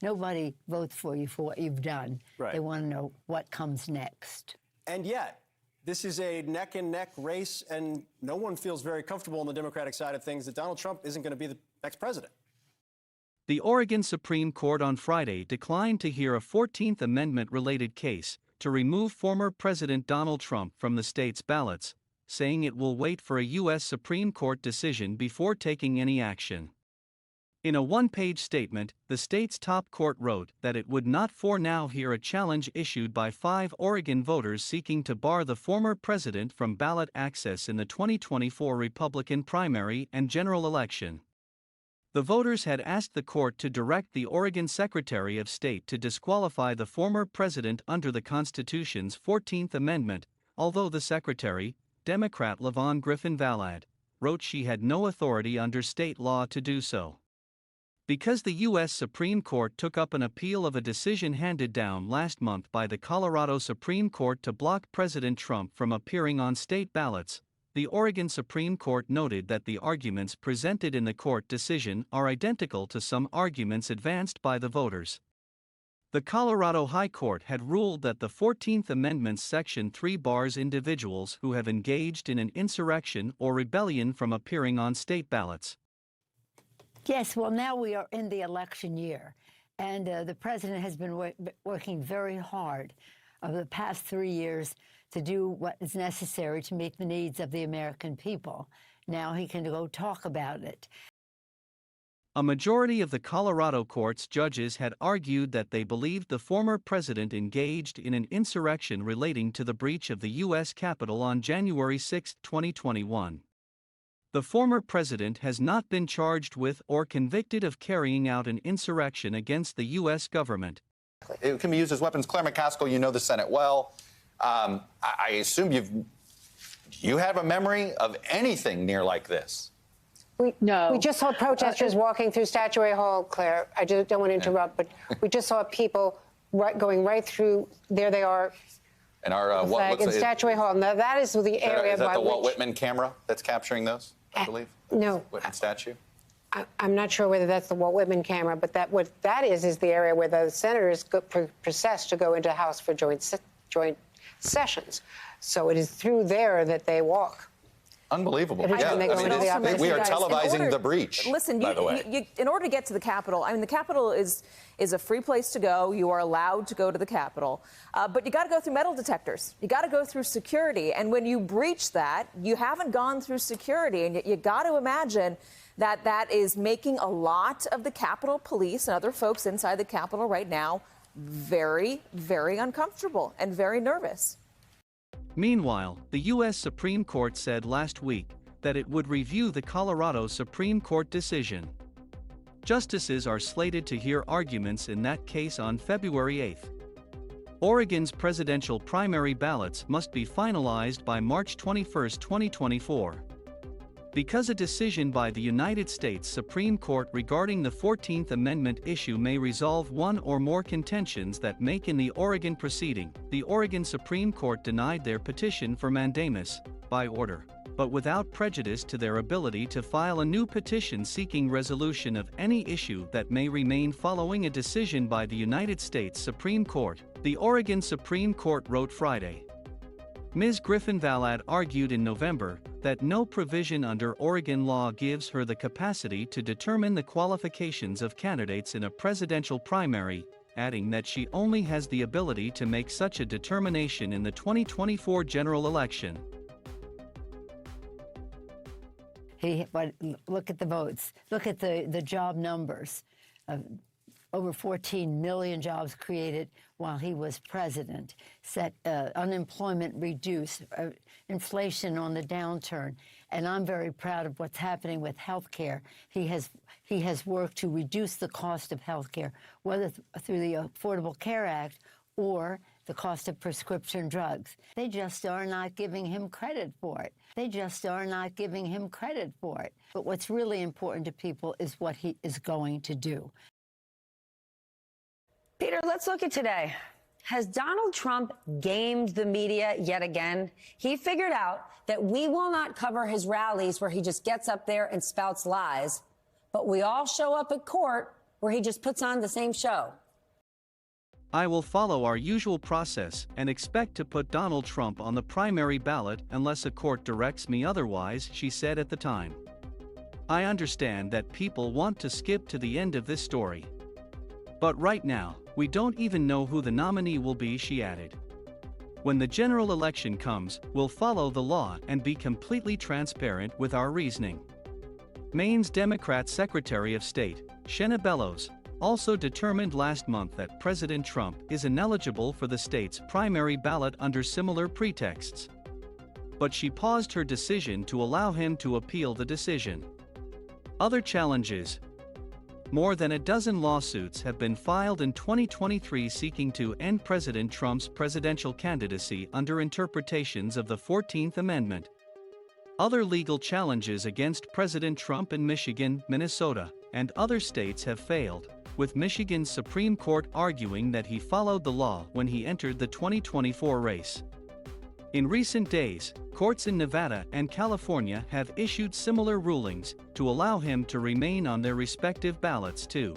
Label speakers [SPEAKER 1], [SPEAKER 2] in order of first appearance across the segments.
[SPEAKER 1] Nobody votes for you for what you've done.
[SPEAKER 2] Right.
[SPEAKER 1] They want to know what comes next.
[SPEAKER 2] And yet, this is a neck-and-neck race, and no one feels very comfortable on the Democratic side of things that Donald Trump isn't going to be the next president.
[SPEAKER 3] The Oregon Supreme Court on Friday declined to hear a 14th Amendment-related case to remove former President Donald Trump from the state's ballots, saying it will wait for a U.S. Supreme Court decision before taking any action. In a one-page statement, the state's top court wrote that it would not for now hear a challenge issued by 5 Oregon voters seeking to bar the former president from ballot access in the 2024 Republican primary and general election. The voters had asked the court to direct the Oregon Secretary of State to disqualify the former president under the Constitution's 14th Amendment, although the Secretary, Democrat LaVon Griffin-Valade, wrote she had no authority under state law to do so. Because the U.S. Supreme Court took up an appeal of a decision handed down last month by the Colorado Supreme Court to block President Trump from appearing on state ballots, the Oregon Supreme Court noted that the arguments presented in the court decision are identical to some arguments advanced by the voters. The Colorado High Court had ruled that the 14th Amendment's Section 3 bars individuals who have engaged in an insurrection or rebellion from appearing on state ballots.
[SPEAKER 1] Yes, well, now we are in the election year, and the president has been working very hard over the past 3 years to do what is necessary to meet the needs of the American people. Now he can go talk about it.
[SPEAKER 3] A majority of the Colorado court's judges had argued that they believed the former president engaged in an insurrection relating to the breach of the U.S. Capitol on January 6, 2021. The former president has not been charged with or convicted of carrying out an insurrection against the U.S. government.
[SPEAKER 4] It can be used as weapons. Claire McCaskill, you know the Senate well. I assume you have a memory of anything near like this.
[SPEAKER 5] We just saw protesters walking through Statuary Hall, Claire. I just don't want to interrupt, but we just saw people going right through. There they are.
[SPEAKER 4] And our what looks
[SPEAKER 5] in Statuary Hall. Now that is the area.
[SPEAKER 4] Is that the Walt Whitman camera that's capturing those? I believe.
[SPEAKER 5] No.
[SPEAKER 4] Whitman statue.
[SPEAKER 5] I'm not sure whether that's the Walt Whitman camera, but what that is the area where the senators process to go into House for joint sessions. So it is through there that they walk.
[SPEAKER 4] Unbelievable.
[SPEAKER 5] Yeah,
[SPEAKER 4] we are televising the breach.
[SPEAKER 6] Listen,
[SPEAKER 4] by the way.
[SPEAKER 6] in order to get to the Capitol, I mean, the Capitol is a free place to go. You are allowed to go to the Capitol. But you got to go through metal detectors. You got to go through security. And when you breach that, you haven't gone through security. And you got to imagine that is making a lot of the Capitol Police and other folks inside the Capitol right now very, very uncomfortable and very nervous.
[SPEAKER 3] Meanwhile, the U.S. Supreme Court said last week that it would review the Colorado Supreme Court decision. Justices are slated to hear arguments in that case on February 8th. Oregon's presidential primary ballots must be finalized by March 21, 2024. Because a decision by the United States Supreme Court regarding the 14th Amendment issue may resolve one or more contentions that make in the Oregon proceeding, the Oregon Supreme Court denied their petition for mandamus, by order, but without prejudice to their ability to file a new petition seeking resolution of any issue that may remain following a decision by the United States Supreme Court, the Oregon Supreme Court wrote Friday. Ms. Griffin-Valade argued in November that no provision under Oregon law gives her the capacity to determine the qualifications of candidates in a presidential primary, adding that she only has the ability to make such a determination in the 2024 general election.
[SPEAKER 1] But look at the votes. Look at the job numbers. Over 14 million jobs created while he was president, unemployment reduced, inflation on the downturn. And I'm very proud of what's happening with health care. He has worked to reduce the cost of health care, whether through the Affordable Care Act or the cost of prescription drugs. They just are not giving him credit for it. They just are not giving him credit for it. But what's really important to people is what he is going to do.
[SPEAKER 7] Peter, let's look at today. Has Donald Trump gamed the media yet again? He figured out that we will not cover his rallies where he just gets up there and spouts lies, but we all show up at court where he just puts on the same show?
[SPEAKER 3] I will follow our usual process and expect to put Donald Trump on the primary ballot unless a court directs me otherwise, she said at the time. I understand that people want to skip to the end of this story. But right now, we don't even know who the nominee will be, she added. When the general election comes, we'll follow the law and be completely transparent with our reasoning. Maine's Democrat Secretary of State, Shenna Bellows, also determined last month that President Trump is ineligible for the state's primary ballot under similar pretexts. But she paused her decision to allow him to appeal the decision. Other challenges. More than a dozen lawsuits have been filed in 2023 seeking to end President Trump's presidential candidacy under interpretations of the 14th Amendment. Other legal challenges against President Trump in Michigan, Minnesota, and other states have failed, with Michigan's Supreme Court arguing that he followed the law when he entered the 2024 race. In recent days, courts in Nevada and California have issued similar rulings to allow him to remain on their respective ballots too.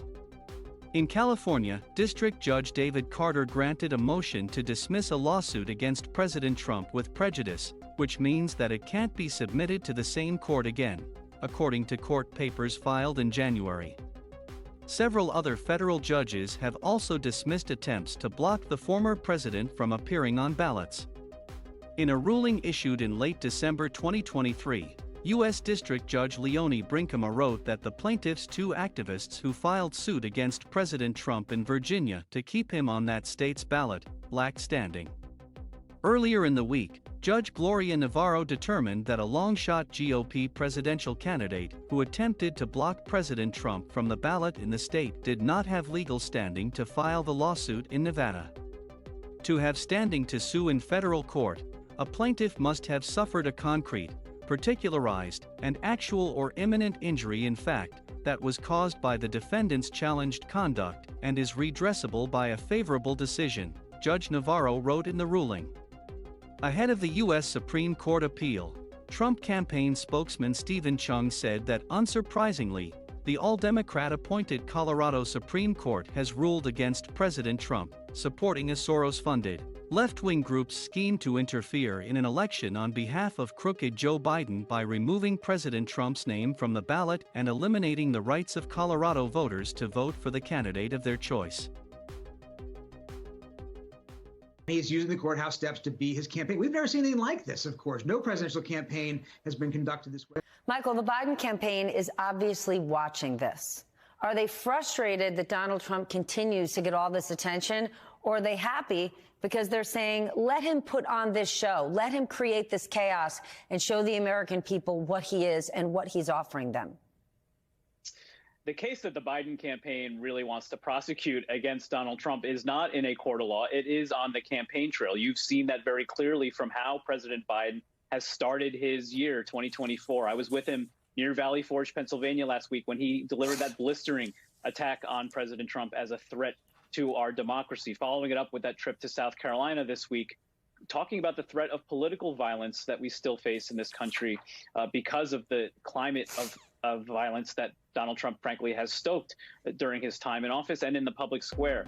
[SPEAKER 3] In California, District Judge David Carter granted a motion to dismiss a lawsuit against President Trump with prejudice, which means that it can't be submitted to the same court again, according to court papers filed in January. Several other federal judges have also dismissed attempts to block the former president from appearing on ballots. In a ruling issued in late December 2023, U.S. District Judge Leonie Brinkema wrote that the plaintiffs, two activists who filed suit against President Trump in Virginia to keep him on that state's ballot, lacked standing. Earlier in the week, Judge Gloria Navarro determined that a long-shot GOP presidential candidate who attempted to block President Trump from the ballot in the state did not have legal standing to file the lawsuit in Nevada. To have standing to sue in federal court, a plaintiff must have suffered a concrete, particularized, and actual or imminent injury in fact that was caused by the defendant's challenged conduct and is redressable by a favorable decision, Judge Navarro wrote in the ruling. Ahead of the U.S. Supreme Court appeal, Trump campaign spokesman Stephen Chung said that unsurprisingly, the all-Democrat appointed Colorado Supreme Court has ruled against President Trump, supporting a Soros-funded, left-wing group's scheme to interfere in an election on behalf of crooked Joe Biden by removing President Trump's name from the ballot and eliminating the rights of Colorado voters to vote for the candidate of their choice.
[SPEAKER 8] He's using the courthouse steps to be his campaign. We've never seen anything like this, of course. No presidential campaign has been conducted this way.
[SPEAKER 7] Michael, the Biden campaign is obviously watching this. Are they frustrated that Donald Trump continues to get all this attention, or are they happy because they're saying, let him put on this show, let him create this chaos and show the American people what he is and what he's offering them?
[SPEAKER 9] The case that the Biden campaign really wants to prosecute against Donald Trump is not in a court of law. It is on the campaign trail. You've seen that very clearly from how President Biden has started his year, 2024. I was with him near Valley Forge, Pennsylvania last week when he delivered that blistering attack on President Trump as a threat to our democracy, following it up with that trip to South Carolina this week, talking about the threat of political violence that we still face in this country because of the climate of violence that Donald Trump, frankly, has stoked during his time in office and in the public square.